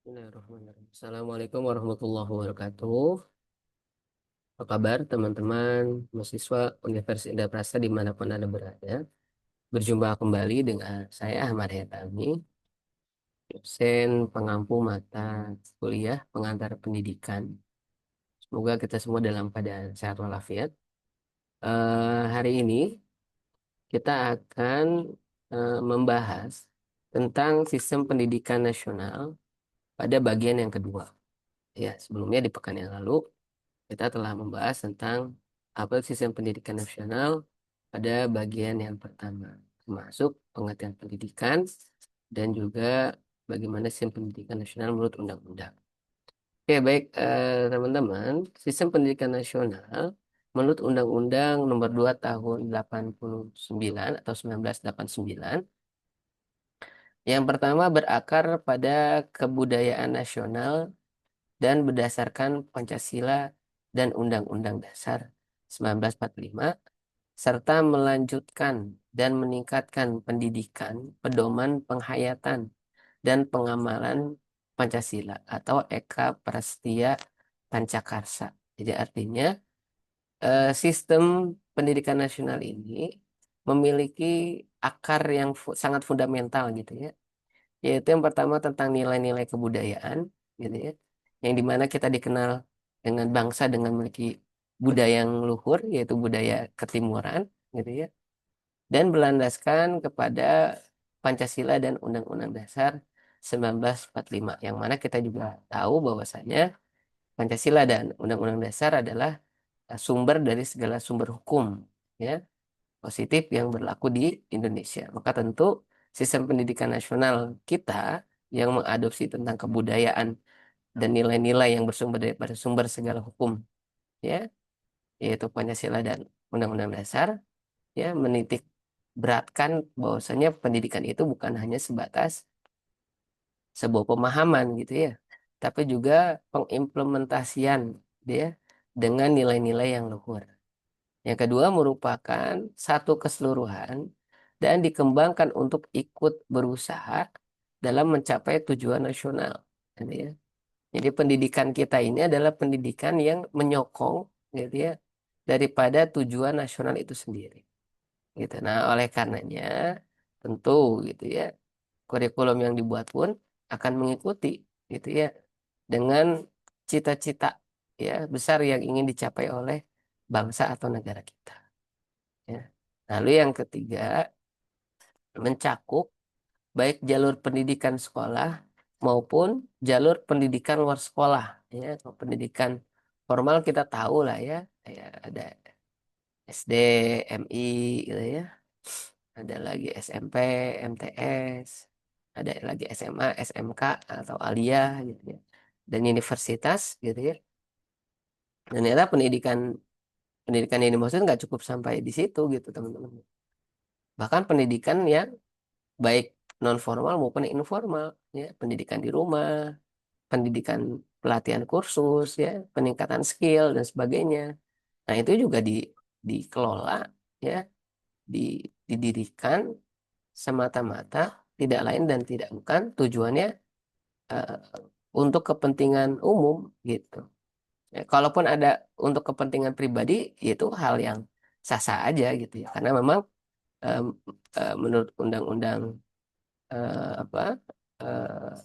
Bismillahirrahmanirrahim. Assalamualaikum warahmatullahi wabarakatuh. Apa kabar teman-teman mahasiswa Universitas Indah Prasta dimanapun Anda berada? Berjumpa kembali dengan saya Ahmad Hayatami, dosen pengampu mata kuliah pengantar pendidikan. Semoga kita semua dalam keadaan sehat walafiat. Hari ini kita akan membahas tentang sistem pendidikan nasional pada bagian yang kedua. Ya, sebelumnya di pekan yang lalu kita telah membahas tentang apa sistem pendidikan nasional pada bagian yang pertama, termasuk pengertian pendidikan dan juga bagaimana sistem pendidikan nasional menurut undang-undang. Oke, baik teman-teman, sistem pendidikan nasional menurut Undang-Undang Nomor 2 Tahun 89 atau 1989 yang pertama berakar pada kebudayaan nasional dan berdasarkan Pancasila dan Undang-Undang Dasar 1945, serta melanjutkan dan meningkatkan pendidikan, pedoman penghayatan, dan pengamalan Pancasila atau Eka Prastya Pancakarsa. Jadi artinya sistem pendidikan nasional ini memiliki akar yang sangat fundamental gitu ya, yaitu yang pertama tentang nilai-nilai kebudayaan gitu ya, yang dimana kita dikenal dengan bangsa dengan memiliki budaya yang luhur yaitu budaya ketimuran gitu ya, dan berlandaskan kepada Pancasila dan Undang-Undang Dasar 1945 yang mana kita juga tahu bahwasanya Pancasila dan Undang-Undang Dasar adalah sumber dari segala sumber hukum ya positif yang berlaku di Indonesia. Maka tentu sistem pendidikan nasional kita yang mengadopsi tentang kebudayaan dan nilai-nilai yang bersumber daripada sumber segala hukum, ya, yaitu Pancasila dan Undang-Undang Dasar, ya, menitik beratkan bahwasanya pendidikan itu bukan hanya sebatas sebuah pemahaman gitu ya, tapi juga pengimplementasian dia dengan nilai-nilai yang luhur. Yang kedua merupakan satu keseluruhan dan dikembangkan untuk ikut berusaha dalam mencapai tujuan nasional. Gitu ya. Jadi pendidikan kita ini adalah pendidikan yang menyokong gitu ya daripada tujuan nasional itu sendiri. Gitu. Nah, oleh karenanya tentu gitu ya kurikulum yang dibuat pun akan mengikuti gitu ya dengan cita-cita ya besar yang ingin dicapai oleh bangsa atau negara kita. Ya. Lalu yang ketiga, mencakup baik jalur pendidikan sekolah maupun jalur pendidikan luar sekolah. Ya, kalau pendidikan formal kita tahu lah ya, kayak ada SD, MI, gitu ya. Ada lagi SMP, MTS, ada lagi SMA, SMK atau Aliyah gitu ya. Dan universitas gitu ya. Dan ternyata pendidikan pendidikan yang dimaksud nggak cukup sampai di situ gitu teman-teman. Bahkan pendidikan yang baik non formal maupun informal ya pendidikan di rumah pendidikan pelatihan kursus ya peningkatan skill dan sebagainya nah itu juga dikelola ya di, didirikan semata-mata tidak lain dan tidak bukan tujuannya eh, untuk kepentingan umum gitu ya, kalaupun ada untuk kepentingan pribadi itu hal yang sah-sah aja gitu ya karena memang em, menurut undang-undang apa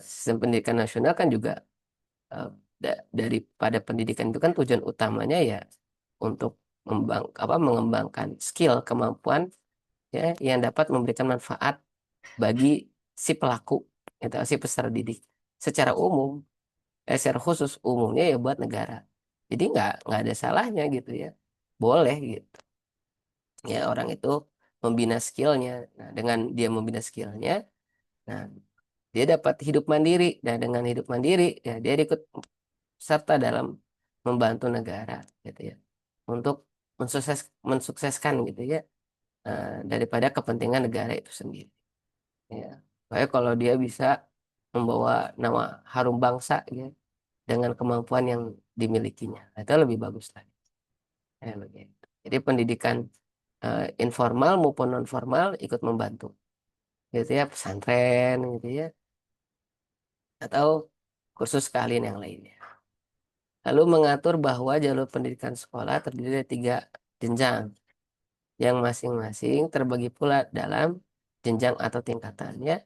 sistem pendidikan nasional kan juga eh, daripada pendidikan itu kan tujuan utamanya ya untuk mengembangkan skill kemampuan ya yang dapat memberikan manfaat bagi si pelaku atau si peserta didik secara umum secara khusus umumnya ya buat negara jadi nggak ada salahnya gitu ya boleh gitu ya orang itu membina skillnya nah dengan dia membina skillnya nah dia dapat hidup mandiri. Nah, dengan hidup mandiri, ya dia ikut serta dalam membantu negara, gitu ya, untuk mensukseskan gitu ya, daripada kepentingan negara itu sendiri. Ya, kayak kalau dia bisa membawa nama harum bangsa, ya, dengan kemampuan yang dimilikinya, nah, itu lebih bagus lagi. Ya, begitu. Jadi pendidikan informal maupun non formal ikut membantu, gitu ya, pesantren, gitu ya, atau kursus keahlian yang lainnya. Lalu mengatur bahwa jalur pendidikan sekolah terdiri dari 3 jenjang yang masing-masing terbagi pula dalam jenjang atau tingkatannya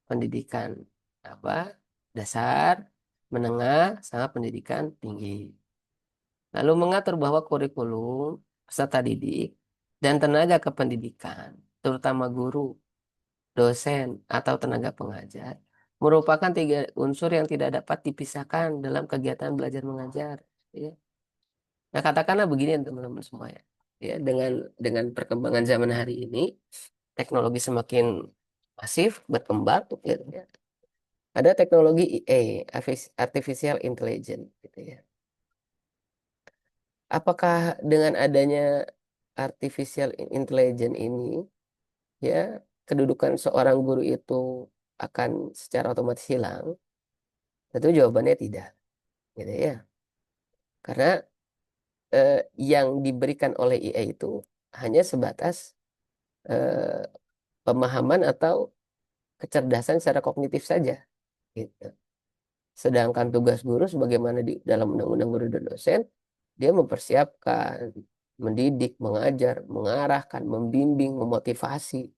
pendidikan apa dasar, menengah, sama pendidikan tinggi. Lalu mengatur bahwa kurikulum, peserta didik, dan tenaga kependidikan, terutama guru, dosen, atau tenaga pengajar, merupakan 3 unsur yang tidak dapat dipisahkan dalam kegiatan belajar mengajar. Ya. Nah, katakanlah begini teman-teman semua ya. Ya, dengan perkembangan zaman hari ini, teknologi semakin masif, berkembang, gitu ya. Ada teknologi IA, Artificial Intelligence, gitu ya. Apakah dengan adanya artificial intelligence ini, ya, kedudukan seorang guru itu akan secara otomatis hilang? Tentu jawabannya tidak, gitu ya. Karena eh, yang diberikan oleh IA itu hanya sebatas eh, pemahaman atau kecerdasan secara kognitif saja, gitu. Sedangkan tugas guru sebagaimana di dalam Undang-Undang Guru dan Dosen, dia mempersiapkan, mendidik, mengajar, mengarahkan, membimbing, memotivasi.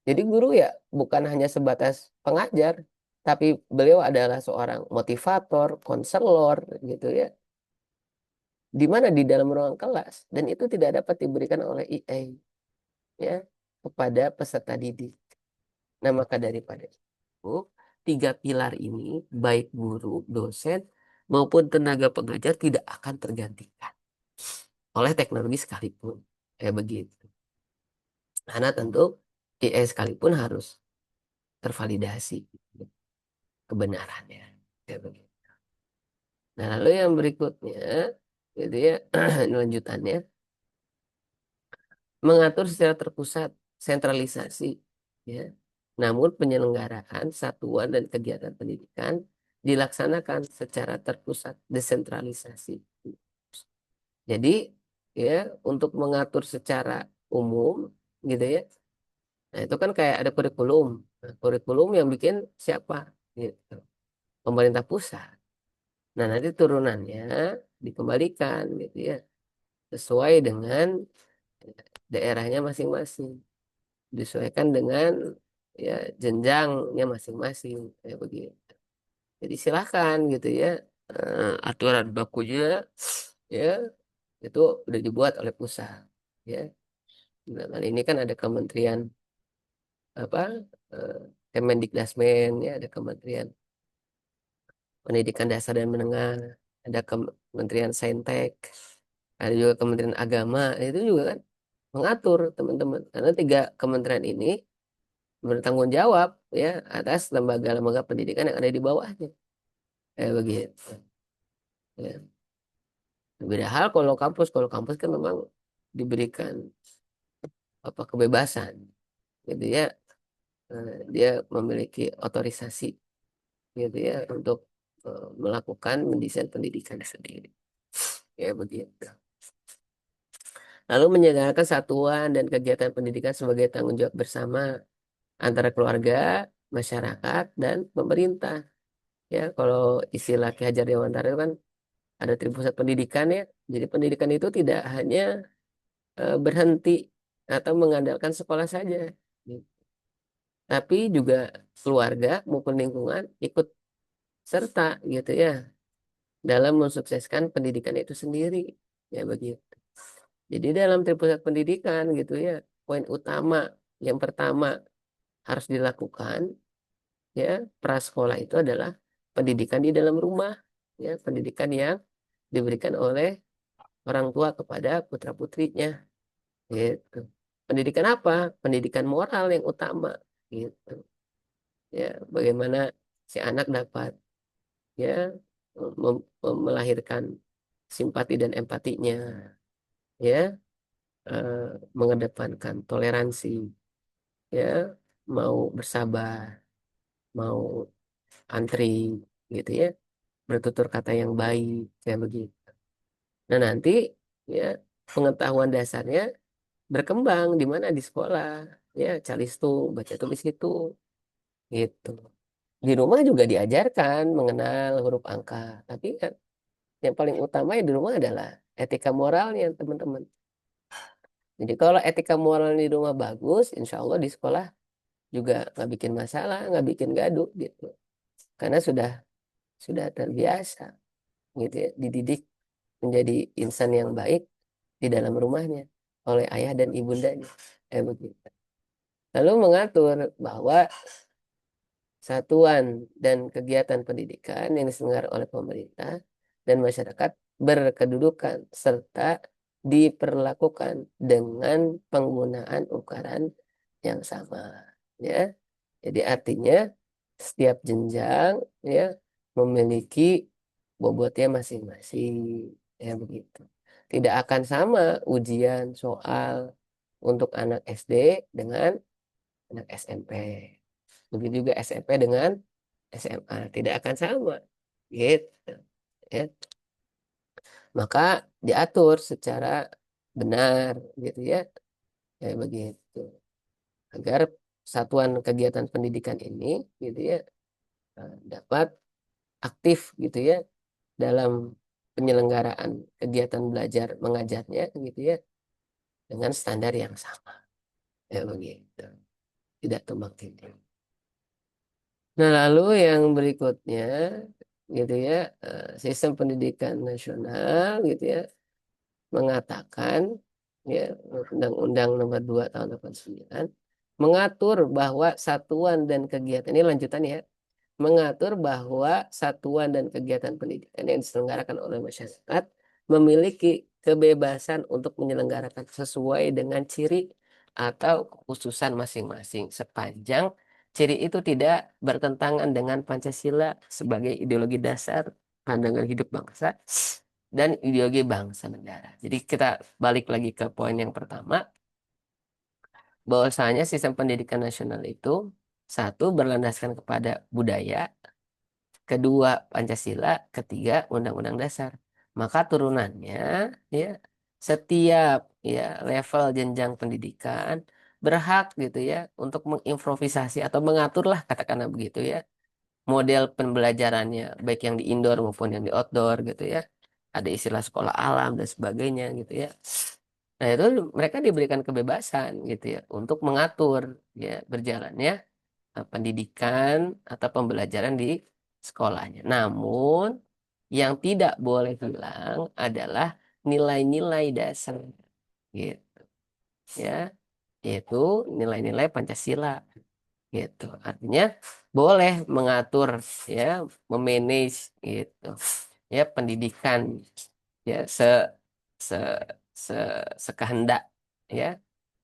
Jadi guru ya bukan hanya sebatas pengajar, tapi beliau adalah seorang motivator, konselor, gitu ya. Di mana di dalam ruang kelas dan itu tidak dapat diberikan oleh IA ya kepada peserta didik. Nah, maka daripada itu, 3 pilar ini baik guru, dosen maupun tenaga pengajar tidak akan tergantikan oleh teknologi sekalipun. Kayak begitu. Karena tentu AI sekalipun harus tervalidasi kebenarannya. Kayak begitu. Nah, lalu yang berikutnya, gitu ya, lanjutannya, mengatur secara terpusat, sentralisasi, ya. Namun penyelenggaraan satuan dan kegiatan pendidikan dilaksanakan secara terpusat, desentralisasi. Jadi, ya, untuk mengatur secara umum, gitu ya. Nah, itu kan kayak ada kurikulum. Nah, kurikulum yang bikin siapa? Gitu. Pemerintah pusat. Nah, nanti turunannya dikembalikan, gitu ya, sesuai dengan daerahnya masing-masing, disesuaikan dengan ya jenjangnya masing-masing kayak begitu. Jadi silahkan gitu ya, aturan bakunya ya itu udah dibuat oleh pusat ya. Nah, kali ini kan ada kementerian apa eh, Kemendikdasmen ya, ada Kementerian Pendidikan Dasar dan Menengah, ada Kementerian Saintek, ada juga Kementerian Agama. Itu juga kan mengatur teman-teman, karena 3 kementerian ini bertanggung jawab ya atas lembaga-lembaga pendidikan yang ada di bawahnya. Begitu. Ya. Beda hal kalau kampus kan memang diberikan apa kebebasan, gitu ya. Dia memiliki otorisasi, gitu ya, untuk melakukan mendesain pendidikan sendiri. Ya begitu. Lalu menyelenggarakan satuan dan kegiatan pendidikan sebagai tanggung jawab bersama antara keluarga, masyarakat, dan pemerintah. Ya, kalau istilah Ki Hajar Dewantara itu kan ada Tripusat Pendidikan ya. Jadi pendidikan itu tidak hanya berhenti atau mengandalkan sekolah saja, gitu. Tapi juga keluarga maupun lingkungan ikut serta gitu ya dalam mensukseskan pendidikan itu sendiri. Ya begitu. Jadi dalam Tripusat Pendidikan gitu ya, poin utama yang pertama harus dilakukan ya prasekolah itu adalah pendidikan di dalam rumah, ya pendidikan yang diberikan oleh orang tua kepada putra putrinya, gitu. Pendidikan apa? Pendidikan moral yang utama, gitu. Ya, bagaimana si anak dapat ya melahirkan simpati dan empatinya, ya, eh, mengedepankan toleransi, ya, mau bersabar, mau antri, gitu ya, bertutur kata yang baik, kayak begitu. Nah nanti ya pengetahuan dasarnya berkembang di mana di sekolah, ya calistung, baca tulis itu, gitu. Di rumah juga diajarkan mengenal huruf angka, tapi kan yang paling utama di rumah adalah etika moralnya, teman-teman. Jadi kalau etika moral di rumah bagus, insya Allah di sekolah juga nggak bikin masalah, nggak bikin gaduh gitu. Karena sudah terbiasa gitu ya, dididik menjadi insan yang baik di dalam rumahnya oleh ayah dan ibundanya. Begitu. Lalu mengatur bahwa satuan dan kegiatan pendidikan yang diselenggarakan oleh pemerintah dan masyarakat berkedudukan serta diperlakukan dengan penggunaan ukuran yang sama, ya. Jadi artinya setiap jenjang, ya, memiliki bobotnya masing-masing, ya begitu. Tidak akan sama ujian soal untuk anak SD dengan anak SMP. Begitu juga SMP dengan SMA, tidak akan sama. Gitu. Ya. Maka diatur secara benar gitu ya. Ya begitu. Agar satuan kegiatan pendidikan ini gitu ya dapat aktif gitu ya dalam penyelenggaraan kegiatan belajar mengajarnya gitu ya dengan standar yang sama. Ya begitu. Tidak tumbang tindih. Nah, lalu yang berikutnya gitu ya, sistem pendidikan nasional gitu ya mengatakan ya Undang-Undang Nomor 2 tahun 89 mengatur bahwa satuan dan kegiatan ini lanjutan ya, mengatur bahwa satuan dan kegiatan pendidikan yang diselenggarakan oleh masyarakat memiliki kebebasan untuk menyelenggarakan sesuai dengan ciri atau kekhususan masing-masing sepanjang ciri itu tidak bertentangan dengan Pancasila sebagai ideologi dasar pandangan hidup bangsa dan ideologi bangsa negara. Jadi kita balik lagi ke poin yang pertama, bahwasanya sistem pendidikan nasional itu satu berlandaskan kepada budaya, kedua Pancasila, ketiga Undang-Undang Dasar. Maka turunannya ya setiap ya level jenjang pendidikan berhak gitu ya untuk mengimprovisasi atau mengaturlah katakanlah begitu ya model pembelajarannya baik yang di indoor maupun yang di outdoor gitu ya. Ada istilah sekolah alam dan sebagainya gitu ya. Nah, itu mereka diberikan kebebasan gitu ya untuk mengatur ya berjalannya pendidikan atau pembelajaran di sekolahnya. Namun, yang tidak boleh hilang adalah nilai-nilai dasar gitu ya, yaitu nilai-nilai Pancasila gitu. Artinya boleh mengatur ya, memanage gitu ya pendidikan ya se, se sekehendak ya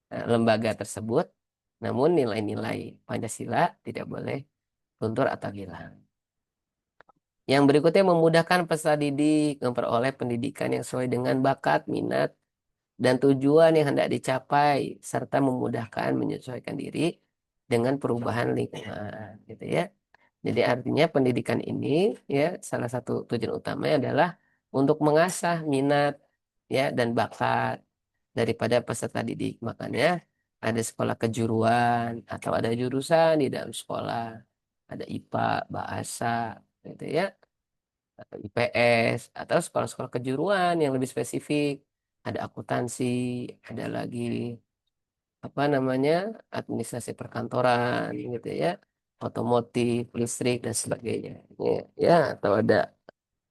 lembaga tersebut. Namun nilai-nilai Pancasila tidak boleh luntur atau hilang. Yang berikutnya memudahkan peserta didik memperoleh pendidikan yang sesuai dengan bakat, minat, dan tujuan yang hendak dicapai, serta memudahkan menyesuaikan diri dengan perubahan lingkungan, gitu ya. Jadi artinya pendidikan ini ya salah satu tujuan utamanya adalah untuk mengasah minat ya dan bakat daripada peserta didik. Makanya ada sekolah kejuruan atau ada jurusan di dalam sekolah, ada IPA, bahasa, gitu ya, atau IPS atau sekolah-sekolah kejuruan yang lebih spesifik. Ada akuntansi, ada lagi apa namanya administrasi perkantoran gitu ya, otomotif, listrik dan sebagainya. Ya, ya atau ada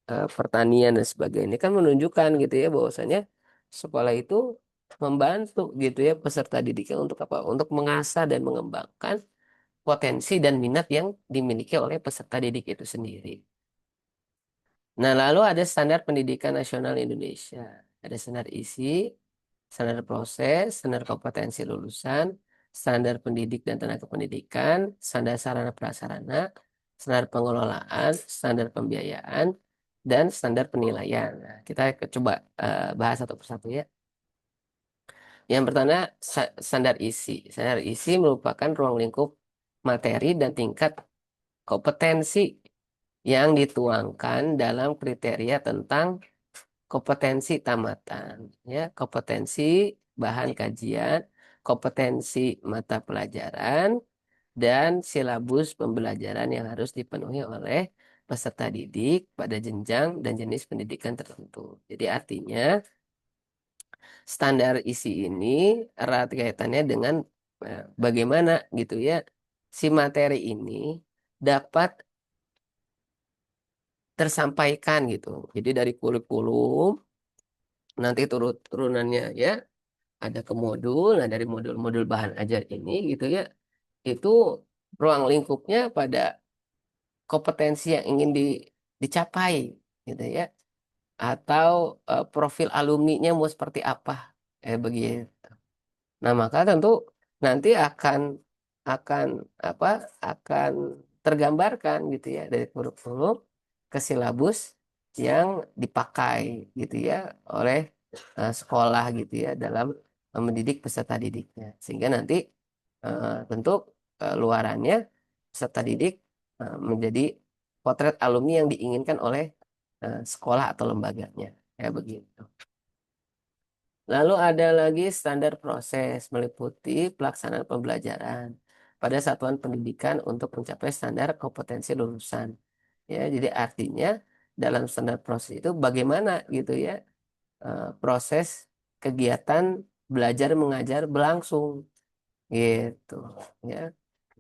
pertanian dan sebagainya. Ini kan menunjukkan gitu ya bahwasanya sekolah itu membantu gitu ya peserta didiknya untuk apa? Untuk mengasah dan mengembangkan potensi dan minat yang dimiliki oleh peserta didik itu sendiri. Nah, lalu ada standar pendidikan nasional Indonesia. Ada standar isi, standar proses, standar kompetensi lulusan, standar pendidik dan tenaga pendidikan, standar sarana prasarana, standar pengelolaan, standar pembiayaan, dan standar penilaian. Nah, kita coba bahas satu persatu ya. Yang pertama, standar isi. Standar isi merupakan ruang lingkup materi dan tingkat kompetensi yang dituangkan dalam kriteria tentang kompetensi tamatan, ya, kompetensi bahan kajian, kompetensi mata pelajaran, dan silabus pembelajaran yang harus dipenuhi oleh peserta didik pada jenjang dan jenis pendidikan tertentu. Jadi artinya standar isi ini erat kaitannya dengan bagaimana gitu ya si materi ini dapat tersampaikan gitu. Jadi dari kurikulum nanti turunannya ya ada ke modul. Nah, dari modul-modul bahan ajar ini gitu ya, itu ruang lingkupnya pada kompetensi yang ingin dicapai gitu ya, atau profil alumninya mau seperti apa, begitu. Nah, maka tentu nanti akan apa? Akan tergambarkan gitu ya dari kurikulum ke silabus yang dipakai gitu ya oleh sekolah gitu ya dalam mendidik peserta didiknya. Sehingga nanti tentu luarannya peserta didik menjadi potret alumni yang diinginkan oleh sekolah atau lembaganya. Ya begitu. Lalu ada lagi standar proses meliputi pelaksanaan pembelajaran pada satuan pendidikan untuk mencapai standar kompetensi lulusan. Ya, jadi artinya dalam standar proses itu bagaimana gitu ya proses kegiatan belajar mengajar berlangsung gitu ya.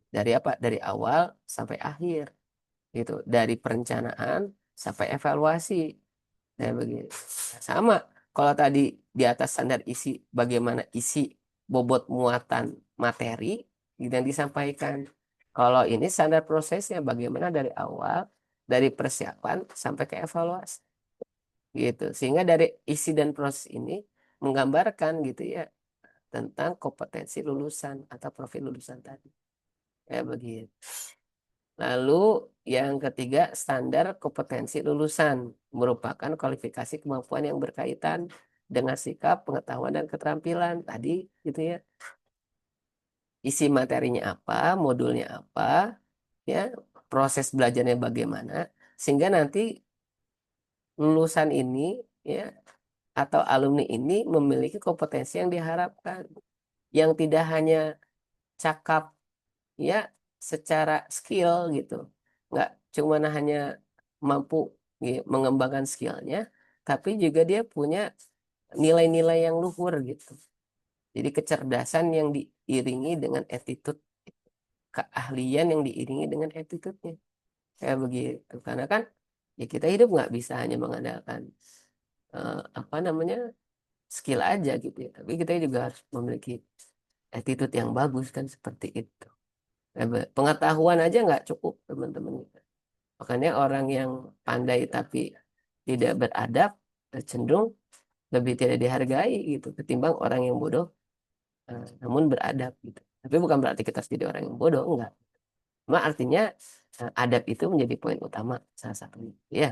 Dari apa? Dari awal sampai akhir gitu. Dari perencanaan sampai evaluasi. Ya begitu. Sama. Kalau tadi di atas standar isi, bagaimana isi bobot muatan materi yang disampaikan. Kalau ini standar prosesnya bagaimana dari awal, dari persiapan sampai ke evaluasi. Gitu. Sehingga dari isi dan proses ini menggambarkan gitu ya tentang kompetensi lulusan atau profil lulusan tadi. Ya begitu. Lalu yang ketiga, standar kompetensi lulusan merupakan kualifikasi kemampuan yang berkaitan dengan sikap, pengetahuan, dan keterampilan. Tadi gitu ya, isi materinya apa, modulnya apa, ya, proses belajarnya bagaimana, sehingga nanti lulusan ini ya atau alumni ini memiliki kompetensi yang diharapkan, yang tidak hanya cakap ya secara skill gitu, nggak cuma hanya mampu mengembangkan skillnya, tapi juga dia punya nilai-nilai yang luhur gitu. Jadi kecerdasan yang diiringi dengan attitude, keahlian yang diiringi dengan attitude-nya. Kayak begitu. Karena kan ya kita hidup nggak bisa hanya mengandalkan apa namanya skill aja gitu ya. Tapi kita juga harus memiliki attitude yang bagus kan seperti itu. Pengetahuan aja nggak cukup teman-teman. Makanya orang yang pandai tapi tidak beradab cenderung lebih tidak dihargai gitu ketimbang orang yang bodoh namun beradab gitu. Tapi bukan berarti kita harus jadi orang yang bodoh, enggak. Cuma artinya adab itu menjadi poin utama salah satunya. Ya.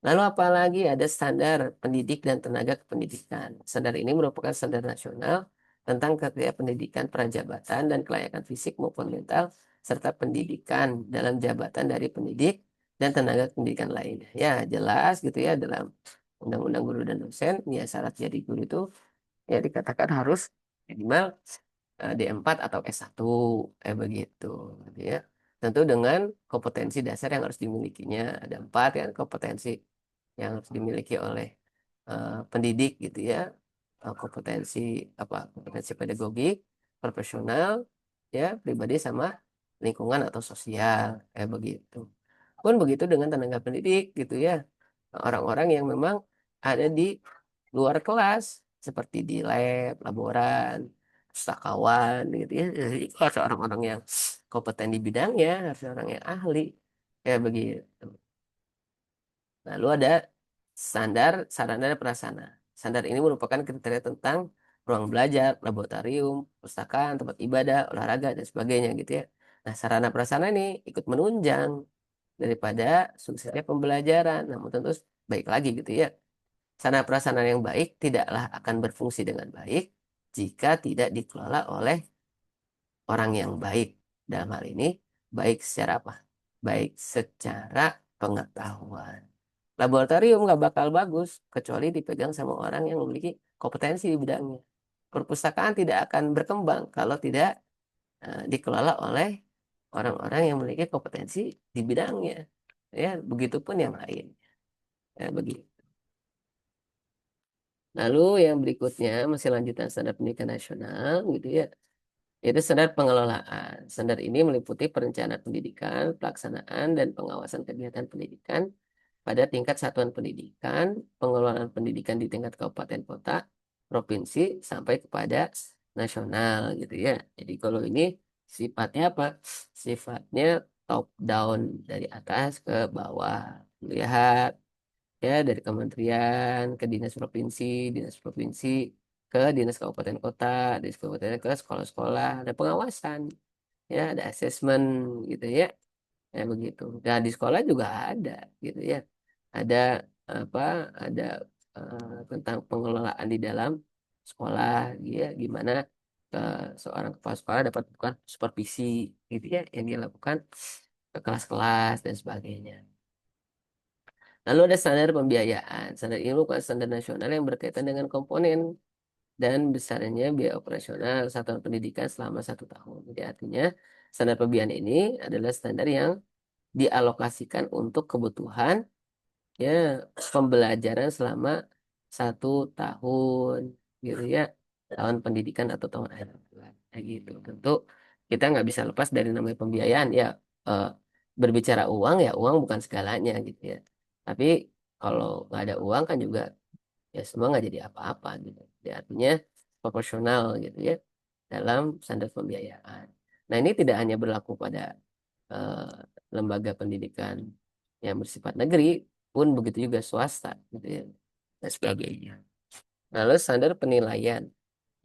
Lalu apalagi ada standar pendidik dan tenaga kependidikan. Standar ini merupakan standar nasional tentang kriteria pendidikan prajabatan dan kelayakan fisik maupun mental serta pendidikan dalam jabatan dari pendidik dan tenaga pendidikan lainnya. Ya, jelas gitu ya dalam Undang-Undang Guru dan Dosen, ya syarat jadi guru itu ya dikatakan harus minimal D4 atau S1 begitu gitu ya. Tentu dengan kompetensi dasar yang harus dimilikinya ada 4 ya kompetensi yang harus dimiliki oleh pendidik gitu ya. Kompetensi apa? Kompetensi pedagogik, profesional, ya, pribadi sama lingkungan atau sosial kayak begitu. Pun begitu dengan tenaga pendidik gitu ya. Orang-orang yang memang ada di luar kelas seperti di lab, laboran, pustakawan gitu ya. Jadi harus orang-orang yang kompeten di bidangnya, harus orang yang ahli kayak begitu. Lalu ada standar sarana dan prasarana. Standar ini merupakan kriteria tentang ruang belajar, laboratorium, perpustakaan, tempat ibadah, olahraga, dan sebagainya gitu ya. Nah, sarana prasarana ini ikut menunjang daripada suksesnya pembelajaran. Namun tentu baik lagi gitu ya. Sarana prasarana yang baik tidaklah akan berfungsi dengan baik jika tidak dikelola oleh orang yang baik. Dalam hal ini, baik secara apa? Baik secara pengetahuan. Laboratorium nggak bakal bagus kecuali dipegang sama orang yang memiliki kompetensi di bidangnya. Perpustakaan tidak akan berkembang kalau tidak dikelola oleh orang-orang yang memiliki kompetensi di bidangnya. Ya, begitupun yang lain. Ya, begitu. Lalu yang berikutnya masih lanjutan standar pendidikan nasional gitu ya. Itu standar pengelolaan. Standar ini meliputi perencanaan pendidikan, pelaksanaan dan pengawasan kegiatan pendidikan pada tingkat satuan pendidikan, pengelolaan pendidikan di tingkat kabupaten kota, provinsi sampai kepada nasional gitu ya. Jadi kalau ini sifatnya apa? Sifatnya top down dari atas ke bawah. Lihat ya dari kementerian ke dinas provinsi ke dinas kabupaten kota, dinas kabupaten ke sekolah-sekolah, ada pengawasan, ya ada asesmen gitu ya, ya begitu. Nah di sekolah juga ada gitu ya, ada apa, ada tentang pengelolaan di dalam sekolah, ya gimana seorang kepala sekolah dapat bukan supervisi gitu ya yang dia lakukan ke kelas-kelas dan sebagainya. Lalu ada standar pembiayaan. Standar ini merupakan standar nasional yang berkaitan dengan komponen dan besarnya biaya operasional satuan pendidikan selama 1 tahun. Jadi artinya standar pembiayaan ini adalah standar yang dialokasikan untuk kebutuhan ya pembelajaran selama 1 tahun gitu ya, tahun pendidikan atau tahun akhir bulan kayak gitu. Tentu kita nggak bisa lepas dari namanya pembiayaan ya. eh, Berbicara uang ya uang bukan segalanya gitu ya, tapi kalau nggak ada uang kan juga ya semua nggak jadi apa-apa gitu. Jadi artinya proporsional gitu ya dalam standar pembiayaan. Nah ini tidak hanya berlaku pada eh, lembaga pendidikan yang bersifat negeri, pun begitu juga swasta gitu ya dan sebagainya. Lalu standar penilaian.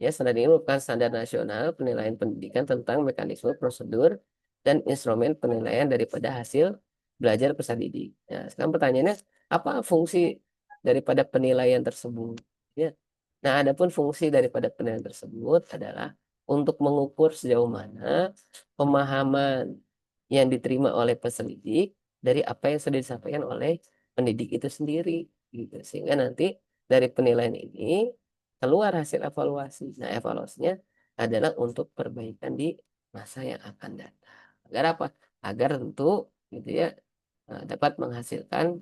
Ya, standar ini merupakan standar nasional penilaian pendidikan tentang mekanisme, prosedur, dan instrumen penilaian daripada hasil belajar peserta didik. Nah, sekarang pertanyaannya, apa fungsi daripada penilaian tersebut? Ya. Nah, adapun fungsi daripada penilaian tersebut adalah untuk mengukur sejauh mana pemahaman yang diterima oleh peserta didik dari apa yang sudah disampaikan oleh pendidik itu sendiri. Gitu. Sehingga nanti dari penilaian ini keluar hasil evaluasi. Nah, evaluasinya adalah untuk perbaikan di masa yang akan datang. Agar apa? Agar tentu gitu ya dapat menghasilkan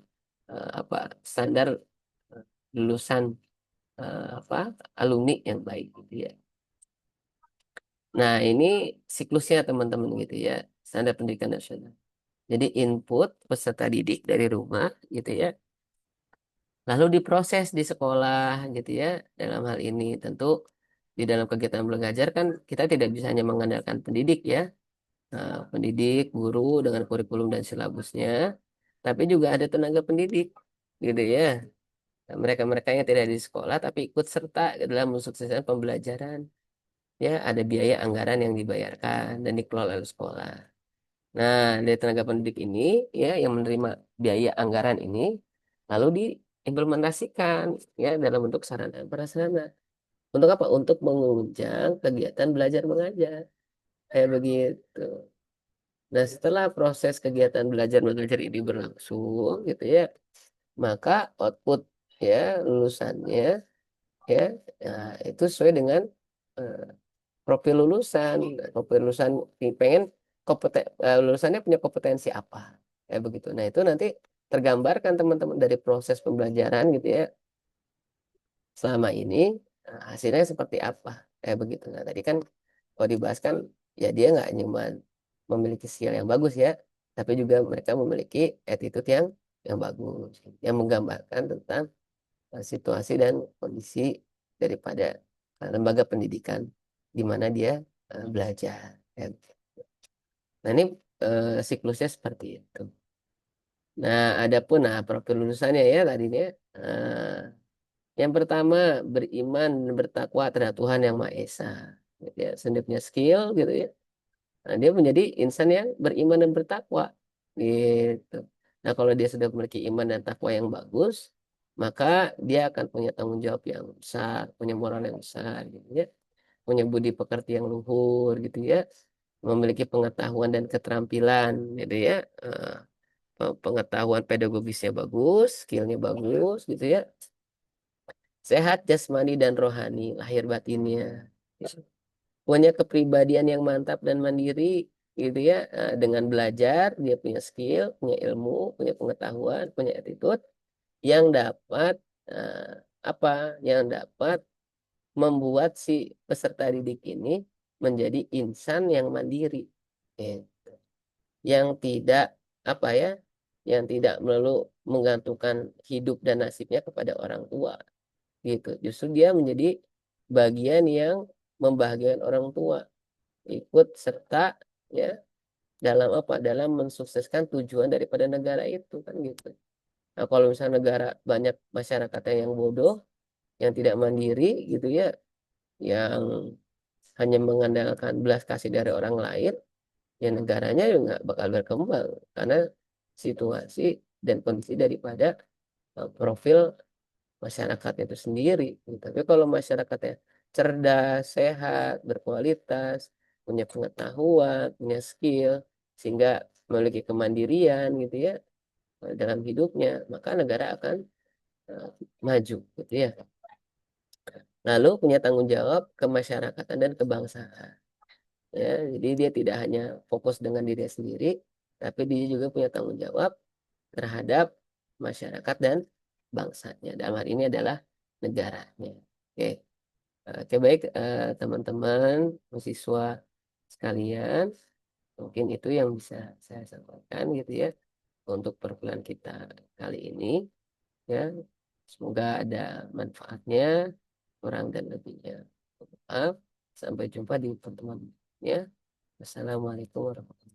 apa standar lulusan apa alumni yang baik gitu ya. Nah, ini siklusnya teman-teman gitu ya, standar pendidikan nasional. Jadi input peserta didik dari rumah gitu ya, lalu diproses di sekolah gitu ya. Dalam hal ini tentu di dalam kegiatan belajar kan kita tidak bisa hanya mengandalkan pendidik ya. Nah, pendidik, guru dengan kurikulum dan silabusnya, tapi juga ada tenaga pendidik gitu ya. Nah, mereka-mereka yang tidak di sekolah tapi ikut serta dalam mensukseskan pembelajaran. Ya, ada biaya anggaran yang dibayarkan dan dikelola oleh sekolah. Nah, dari tenaga pendidik ini ya yang menerima biaya anggaran ini lalu diimplementasikan ya dalam bentuk sarana prasarana. Untuk apa? Untuk menunjang kegiatan belajar mengajar. Kayak begitu. Nah, setelah proses kegiatan belajar mengajar ini berlangsung gitu ya, maka output ya lulusannya ya, ya itu sesuai dengan eh, profil lulusan. Nah, profil lulusan pengen lulusannya punya kompetensi apa ya begitu. Nah itu nanti tergambarkan teman-teman dari proses pembelajaran gitu ya selama ini, hasilnya seperti apa ya begitu. Nah tadi kan kalau dibahas kan ya dia nggak cuma memiliki skill yang bagus ya, tapi juga mereka memiliki attitude yang bagus yang menggambarkan tentang situasi dan kondisi daripada lembaga pendidikan di mana dia belajar. Ya. Nah, ini siklusnya seperti itu. Nah, adapun profil lulusannya ya tadinya yang pertama beriman dan bertakwa terhadap Tuhan yang Maha Esa. Gitu ya, sendirinya skill gitu ya. Nah, dia menjadi insan yang beriman dan bertakwa gitu. Nah, kalau dia sudah memiliki iman dan takwa yang bagus, maka dia akan punya tanggung jawab yang besar, punya moral yang besar gitu ya, punya budi pekerti yang luhur gitu ya, memiliki pengetahuan dan keterampilan gitu ya, pengetahuan pedagogisnya bagus, skillnya bagus gitu ya, sehat jasmani dan rohani, lahir batinnya, punya kepribadian yang mantap dan mandiri gitu ya. Dengan belajar dia punya skill, punya ilmu, punya pengetahuan, punya attitude yang dapat eh, yang dapat membuat si peserta didik ini menjadi insan yang mandiri, gitu. Yang tidak apa ya, yang tidak melulu menggantungkan hidup dan nasibnya kepada orang tua, gitu. Justru dia menjadi bagian yang membahagiakan orang tua, ikut serta ya dalam mensukseskan tujuan daripada negara itu kan gitu. Nah, kalau misalnya negara banyak masyarakat yang bodoh, yang tidak mandiri gitu ya, yang hanya mengandalkan belas kasih dari orang lain, ya negaranya juga nggak bakal berkembang karena situasi dan kondisi daripada profil masyarakat itu sendiri. Tapi kalau masyarakatnya cerdas, sehat, berkualitas, punya pengetahuan, punya skill, sehingga memiliki kemandirian gitu ya dalam hidupnya, maka negara akan eh, maju gitu ya. Lalu punya tanggung jawab kemasyarakatan dan kebangsaan. Ya, jadi dia tidak hanya fokus dengan diri sendiri, tapi dia juga punya tanggung jawab terhadap masyarakat dan bangsanya. Dalam hal ini adalah negaranya. Oke, oke baik teman-teman mahasiswa sekalian, mungkin itu yang bisa saya sampaikan gitu ya untuk perkuliahan kita kali ini. Ya, semoga ada manfaatnya, kurang dan lebihnya. Maaf, sampai jumpa di pertemuan ya. Wassalamualaikum warahmatullahi wabarakatuh.